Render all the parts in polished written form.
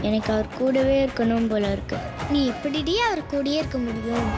எனக்கு அவர் கூடவே இருக்கணும் போல இருக்கு. நீ எப்படிடி அவர் கூடயே இருக்க முடியும்?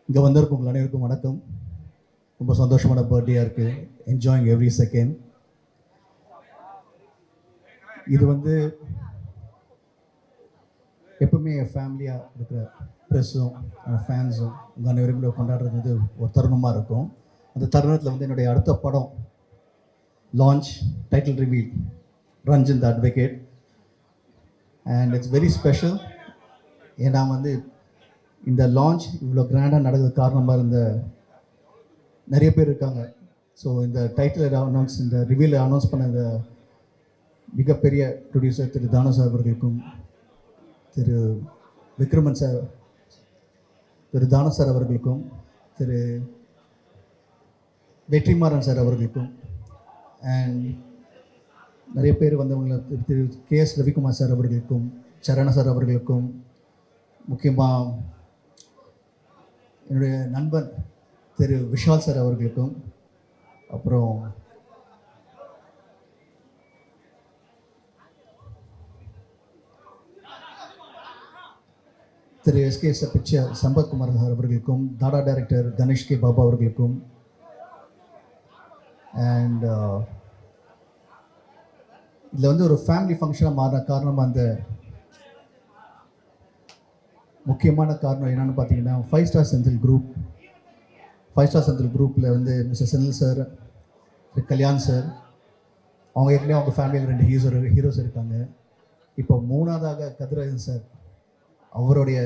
இங்கே வந்திருக்கும் உங்கள் அனைவருக்கும் வணக்கம். ரொம்ப சந்தோஷமான பர்த்டேயாக இருக்குது. Enjoying every second. இது எப்பவுமே ஃபேமிலியாக இருக்கிற ப்ரெஸ்ஸும் ஃபேன்ஸும் உங்கள் அனைவரும் கூட கொண்டாடுறது ஒரு தருணமாக இருக்கும். அந்த தருணத்தில் என்னுடைய அடுத்த படம் launch, title reveal, Ranjan the advocate. And it's very special. ஏன்னா இந்த லான்ச் இவ்வளோ கிராண்டாக நடக்கிறது காரணமாக இருந்த நிறைய பேர் இருக்காங்க. ஸோ இந்த டைட்டில் அனௌன்ஸ், இந்த ரிவீல் அனௌன்ஸ் பண்ண இந்த மிகப்பெரிய ப்ரொடியூசர் திரு தானு சார் அவர்களுக்கும், திரு விக்ரமன் சார், திரு தானு சார் அவர்களுக்கும், திரு வெற்றிமாறன் சார் அவர்களுக்கும், அண்ட் நிறைய பேர் வந்தவங்களை திரு KS ரவிக்குமார் சார் அவர்களுக்கும், சரண சார் அவர்களுக்கும், முக்கியமாக என்னுடைய நண்பன் திரு விஷால் சார் அவர்களுக்கும், அப்புறம் திரு SK பிக்சர் சம்பத்குமார் சார் அவர்களுக்கும், தாடா டைரக்டர் கணேஷ் கே பாபா அவர்களுக்கும், அண்ட் இதில் ஒரு ஃபேமிலி ஃபங்க்ஷனாக மாறின காரணம், அந்த முக்கியமான காரணம் என்னென்னு பார்த்தீங்கன்னா, 5 ஸ்டார் செந்தில் குரூப்பில் mister Senthil sir, Kalyan sir, அவங்க ஏற்கனவே அவங்க ஃபேமிலியில் 2 ஹீரோஸ் இருக்காங்க. இப்போ 3ஆவதாக கதிரவன் சார், அவருடைய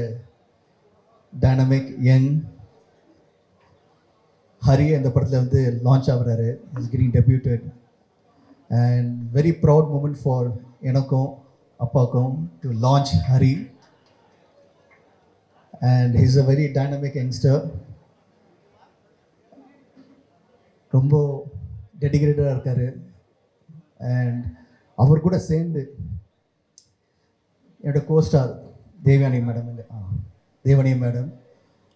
டைனமிக் யங் ஹரி இந்த படத்தில் லான்ச் ஆகுறாரு. Is getting debuted and very proud moment for எனக்கும் அப்பாவுக்கும் to launch Hari. And he's a very dynamic youngster. ரொம்ப டெடிகேட்டடாக இருக்கார். அண்ட் அவர் கூட சேர்ந்து என்னோடய கோஸ்டார் தேவயானி மேடம்,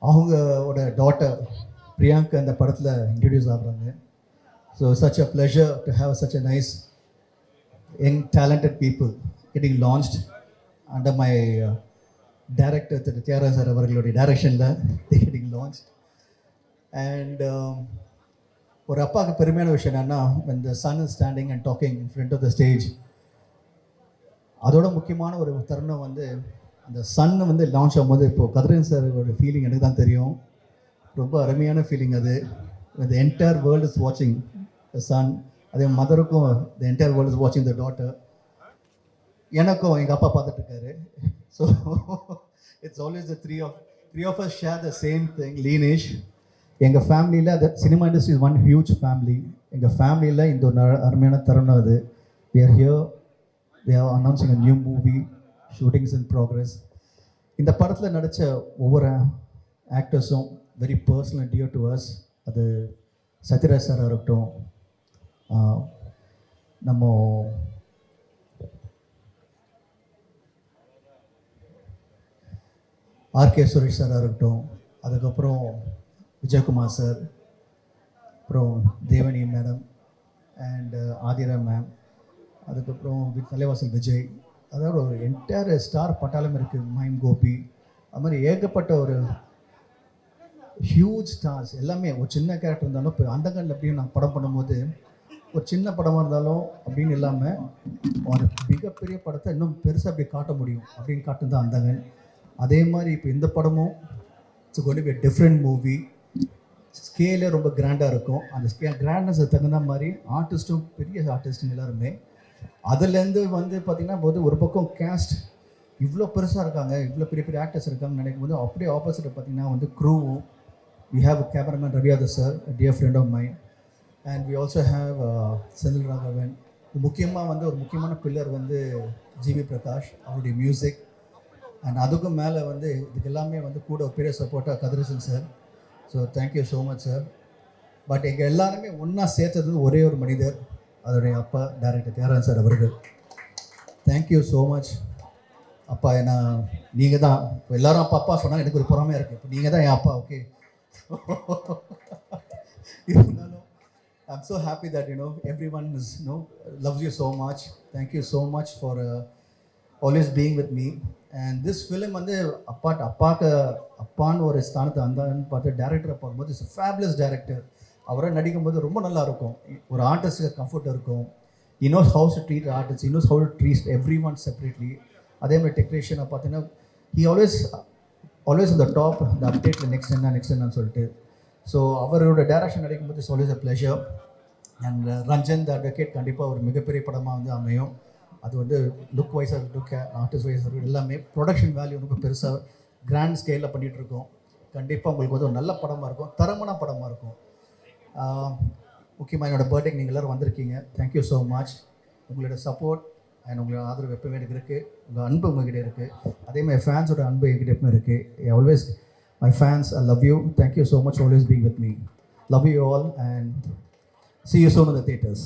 அவங்களோட டாட்டர் பிரியாங்கா அந்த படத்தில் இன்ட்ரடியூஸ் ஆகுறாங்க. So such a pleasure to have such a nice young talented people getting launched under my director Thiru Thiyagaraj sir அவர்களுடைய டைரக்ஷனில் கெட்டிங் லான்ச். அண்ட் ஒரு அப்பாவுக்கு பெருமையான விஷயம் என்னென்னா, when the son is standing and talking in front of the stage, அதோட முக்கியமான ஒரு தருணம் அந்த சன் லான்ச் ஆகும்போது, இப்போது கதிரவன் சாரோட ஃபீலிங் எனக்கு தான் தெரியும். ரொம்ப அருமையான ஃபீலிங் அது. the entire world is watching the son. அதே மதருக்கும் the entire world is watching the daughter. எனக்கும் எங்கள் அப்பா பார்த்துட்ருக்காரு. So it's always the three of us share the same thing, lineage. எங்கள் ஃபேமிலியில் அந்த cinema industry is one huge family. எங்கள் ஃபேமிலியில் இந்த ஒரு அருமையான தருணம் அது. we are here, we are announcing a new movie, shootings in progress. இந்த படத்தில் நடித்த ஒவ்வொரு ஆக்டர்ஸும் very personal and dear to us. அது சத்யராஜ் சாராக இருக்கட்டும், நம்ம ஆர்கே சுரேஷ் சாராக இருக்கட்டும், அதுக்கப்புறம் விஜயகுமார் சார், அப்புறம் தேவனி மேடம் அண்ட் ஆதிரா மேம், அதுக்கப்புறம் தலைவாசல் விஜய், அதாவது ஒரு என்டையர் ஸ்டார் பட்டாளம் இருக்குது. மைம் கோபி, அது மாதிரி ஏகப்பட்ட ஒரு ஹியூஜ் ஸ்டார்ஸ் எல்லாமே. ஒரு சின்ன கேரக்டர் இருந்தாலும் இப்போ அந்தகன் அப்படியும் நான் படம் பண்ணும்போது ஒரு சின்ன படமாக இருந்தாலும் அப்படின்னு இல்லாமல் ஒரு மிகப்பெரிய படத்தை இன்னும் பெருசாக அப்படி காட்ட முடியும் அப்படின்னு காட்டுறது தான் அந்தகன். அதே மாதிரி இப்போ இந்த படமும் it's going to be different movie. ஸ்கேலே ரொம்ப கிராண்டாக இருக்கும். அந்த கிராண்ட்னஸ் தகுந்த மாதிரி ஆர்டிஸ்ட்டும் பெரிய ஆர்டிஸ்ட்டுங்க எல்லாருமே. அதுலேருந்து வந்து பார்த்திங்கன்னா போது ஒரு பக்கம் கேஸ்ட் இவ்வளோ பெருசாக இருக்காங்க, இவ்வளோ பெரிய பெரிய ஆக்டர்ஸ் இருக்காங்கன்னு நினைக்கும் போது அப்படியே ஆப்போசிட் பார்த்திங்கன்னா வந்து க்ரூவும், we have a cameraman Raviada sir, a dear friend of mine, and we also have Senil Raghavan. முக்கியமாக வந்து ஒரு முக்கியமான பில்லர் வந்து ஜிவி பிரகாஷ், அவருடைய மியூசிக். அண்ட் அதுக்கும் மேலே வந்து இதுக்கு எல்லாமே வந்து கூட ஒரு பெரிய சப்போர்ட்டாக Kathirasan sir. So thank you so much sir. But எங்கள் எல்லாருமே ஒன்றா சேர்த்தது ஒரே ஒரு மனிதர், அதோடைய அப்பா டைரக்டர் தியாகராஜன் சார் அவர்கள். தேங்க்யூ ஸோ மச் அப்பா. ஏன்னா நீங்கள் தான் இப்போ எல்லோரும் அப்பா அப்பா சொன்னால் எனக்கு ஒரு பொறாமையாக இருக்குது. இப்போ நீங்கள் தான் என் அப்பா. Okay, I'm so happy that everyone is loves you so much. Thank you so much for always being with me. And this film வந்து அப்பான்னு ஒரு ஸ்தானத்தை அந்தான்னு பார்த்து டேரக்டரை பார்க்கும்போது இட்ஸ் ஃபேபுலஸ் டேரக்டர். அவரை நடிக்கும்போது ரொம்ப நல்லா இருக்கும். ஒரு ஆர்டிஸ்ட்டுக்கு கம்ஃபர்ட் இருக்கும். he knows how to treat artists, he knows how to treat everyone separately. அதே மாதிரி டெக்னீஷியனை பார்த்தீங்கன்னா he always on the top, the update next என்ன சொல்லிட்டு. ஸோ அவரோட டைரக்ஷன் நடிக்கும்போது it's always a pleasure. And Ranjan the advocate கண்டிப்பாக ஒரு மிகப்பெரிய படமாக வந்து அமையும். அது வந்து லுக் வைஸாக இருக்கட்டும், ஆர்டிஸ்ட் வைஸாக இருக்கட்டும், எல்லாமே ப்ரொடக்ஷன் வேல்யூ ரொம்ப பெருசாக கிராண்ட் ஸ்கேலில் பண்ணிகிட்ருக்கோம். கண்டிப்பாக உங்களுக்கு வந்து ஒரு நல்ல படமாக இருக்கும், தரமான படமாக இருக்கும். முக்கியமாக என்னோடய பர்த்டேக்கு நீங்கள் எல்லோரும் வந்திருக்கீங்க. Thank you so much. உங்களோட சப்போர்ட் அண்ட் உங்களோட ஆதரவு எப்பவுமே எனக்கு இருக்குது. உங்கள் அன்பு உங்ககிட்ட இருக்குது. அதே மாதிரி ஃபேன்ஸோட அன்பு என்கிட்ட எப்பவுமே இருக்குது. Always my fans, I love you. Thank you so much always being with me. Love you all and see you soon in the theaters.